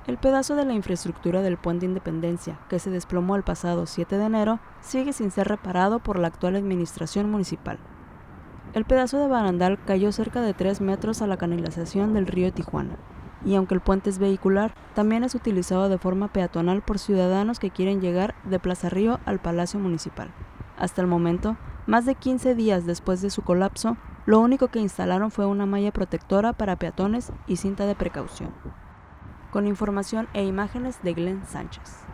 El pedazo de la infraestructura del Puente Independencia, que se desplomó el pasado 7 de enero, sigue sin ser reparado por la actual administración municipal. El pedazo de barandal cayó cerca de 3 metros a la canalización del río Tijuana, y aunque el puente es vehicular, también es utilizado de forma peatonal por ciudadanos que quieren llegar de Plaza Río al Palacio Municipal. Hasta el momento, más de 15 días después de su colapso, lo único que instalaron fue una malla protectora para peatones y cinta de precaución. Con información e imágenes de Glenn Sánchez.